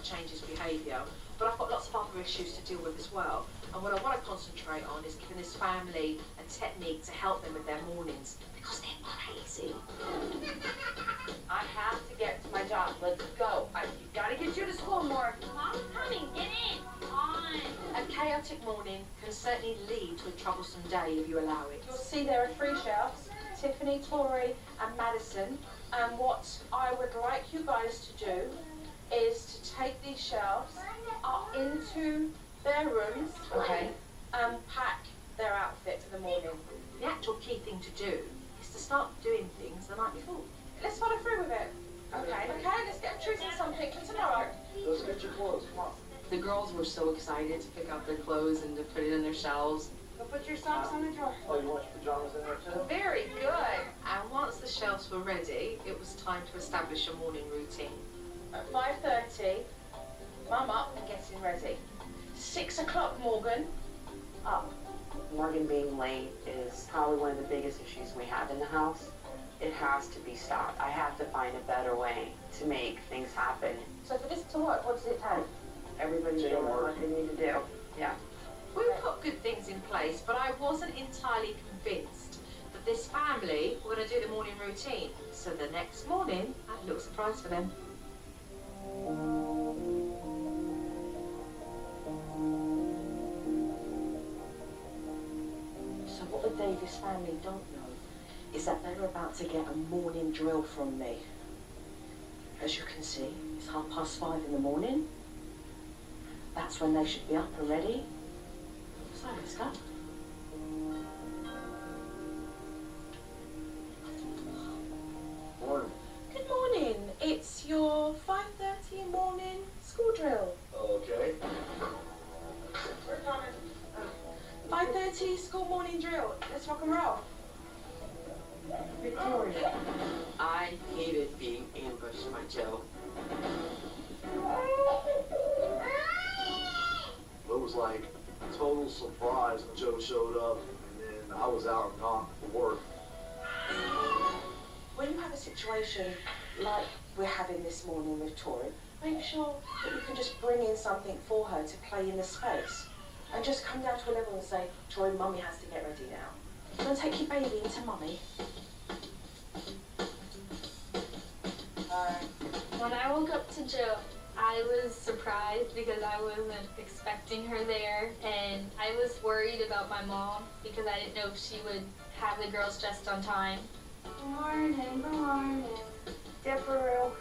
change his behaviour, but I've got lots of other issues to deal with as well. And what I want to concentrate on is giving this family a technique to help them with their mornings, because they're crazy. I have to get to my job. Let's go. You gotta get you to school more. Mom's coming. Get in. Come on. A chaotic morning can certainly lead to a troublesome day if you allow it. You'll see there are 3 shelves, Tiffany, Tori and Madison. And what I would like you guys to do is to take these shelves up into their rooms, Okay. and pack their outfit for the morning. The actual key thing to do is to start doing things the night before. Let's follow through with it. Okay, let's get choosing something for tomorrow. Let's get your clothes, come on. The girls were so excited to pick out their clothes and to put it in their shelves. Go put your socks on the drawer. Oh, you want your pajamas in there too? Very good. And once the shelves were ready, it was time to establish a morning routine. At 5:30, Mum up and getting ready. 6 o'clock, Morgan. Up. Morgan being late is probably one of the biggest issues we have in the house. It has to be stopped. I have to find a better way to make things happen. So for this to work, what does it take? Everybody doing what they need to do. Yeah. We put good things in place, but I wasn't entirely convinced that this family were going to do the morning routine. So the next morning, I had a little surprise for them. So what the Davis family don't know is that they're about to get a morning drill from me. As you can see, it's 5:30 in the morning. That's when they should be up and ready. So let's go. Morning. Good morning. It's your 5:30 morning school drill. Okay. 5:30 school morning drill. Let's rock and roll. Victoria. I hated being ambushed by Joe. It was like a total surprise when Joe showed up, and then I was out and gone for work. When you have a situation like we're having this morning with Tori, make sure that you can just bring in something for her to play in the space. And just come down to a level and say, Tori, Mummy has to get ready now. Go and take your baby into Mummy. When I woke up to Joe, I was surprised because I wasn't expecting her there, and I was worried about my mom because I didn't know if she would have the girls dressed on time. Good morning. Dipperoo.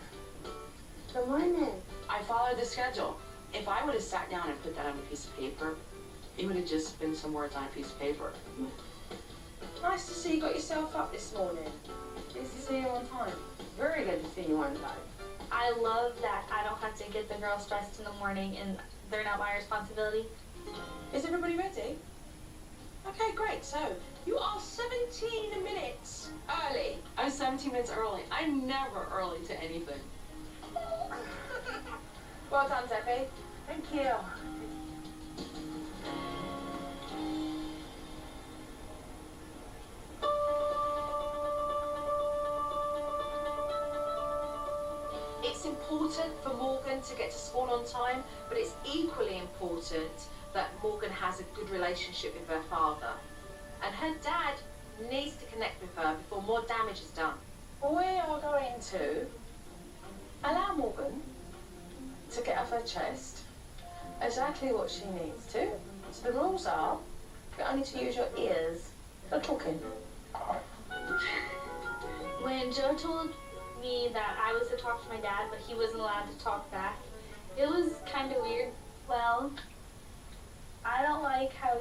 Good morning. I followed the schedule. If I would have sat down and put that on a piece of paper, it would have just been some words on a piece of paper. Nice to see you got yourself up this morning. Nice to see you on time. Very good to see you on time. I love that I don't have to get the girls dressed in the morning and they're not my responsibility. Is everybody ready? Okay, great. So you are 17 minutes early. I was 17 minutes early. I'm never early to anything. Well done, Debbie. Thank you. It's important for Morgan to get to school on time, but it's equally important that Morgan has a good relationship with her father. And her dad needs to connect with her before more damage is done. We are going to allow Morgan to get off her chest exactly what she needs to. So the rules are, you're only to use your ears for talking. When Joe told me that I was to talk to my dad, but he wasn't allowed to talk back, it was kind of weird. Well, I don't like how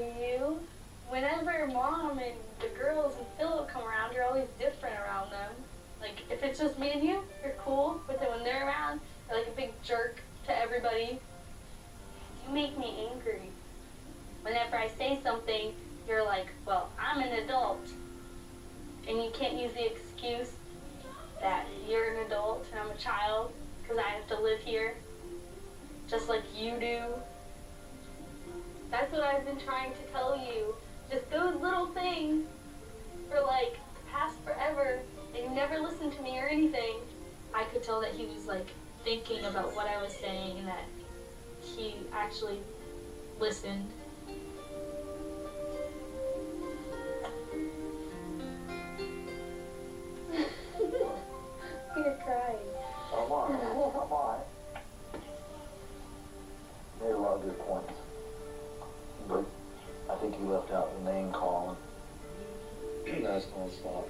whenever Mom and the girls and Philip come around, you're always different around them. Like, if it's just me and you, you're cool, but then when they're around, you're like a big jerk to everybody. You make me angry. Whenever I say something, you're like, well, I'm an adult. And you can't use the excuse that you're an adult and I'm a child because I have to live here just like you do. That's what I've been trying to tell you. Just those little things for like the past forever, and you never listened to me or anything. I could tell that he was like thinking about what I was saying and that he actually listened. You're crying. I'm on. Made a lot of good points. But I think you left out the name calling. That's gonna stop.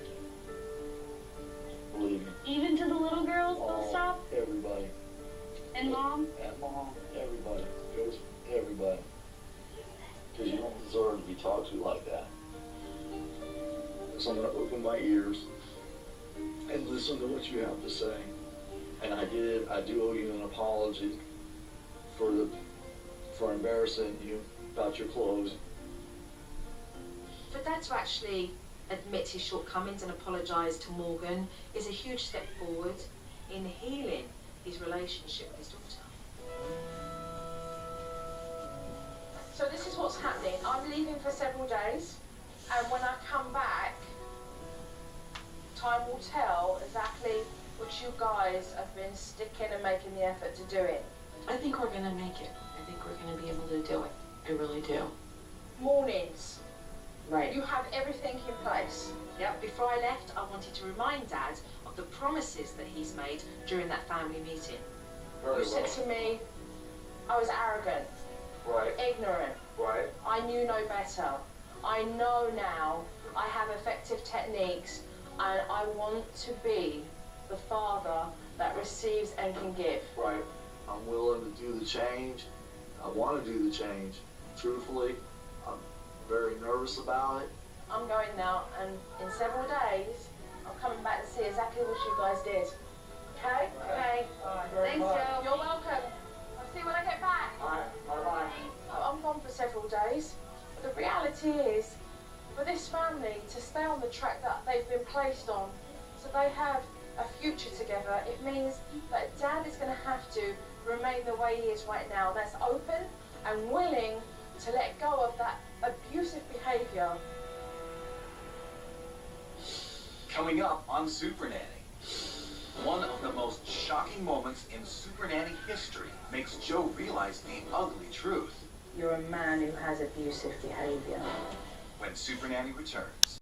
Believe me. Even to the little girls, they'll Oh, stop? everybody. And Mom? And Mom, everybody. Goes everybody. Because you don't deserve to be talked to like that. So I'm gonna open my ears and listen to what you have to say. And I do owe you an apology for embarrassing you about your clothes. For Dad to actually admit his shortcomings and apologise to Morgan is a huge step forward in healing his relationship with his daughter. So this is what's happening. I'm leaving for several days, and when I come back, time will tell exactly what you guys have been sticking and making the effort to do it. I think we're gonna make it. I think we're gonna be able to do it. I really do. Mornings. Right. You have everything in place. Yep, before I left, I wanted to remind Dad of the promises that he's made during that family meeting. You said to me, I was arrogant, Right, ignorant, right. I knew no better. I know now I have effective techniques, and I want to be the father that receives and can give. Right. I'm willing to do the change. I want to do the change. Truthfully, I'm very nervous about it. I'm going now, and in several days, I'm coming back to see exactly what you guys did. Okay? Okay. Thanks, Joe. You're welcome. I'll see you when I get back. Alright, bye-bye. I'm gone for several days. But the reality is, for this family to stay on the track that they've been placed on, so they have a future together, it means that Dad is going to have to remain the way he is right now. That's open and willing to let go of that abusive behaviour. Coming up on SuperNanny. One of the most shocking moments in SuperNanny history makes Joe realize the ugly truth. You're a man who has abusive behaviour. When SuperNanny returns.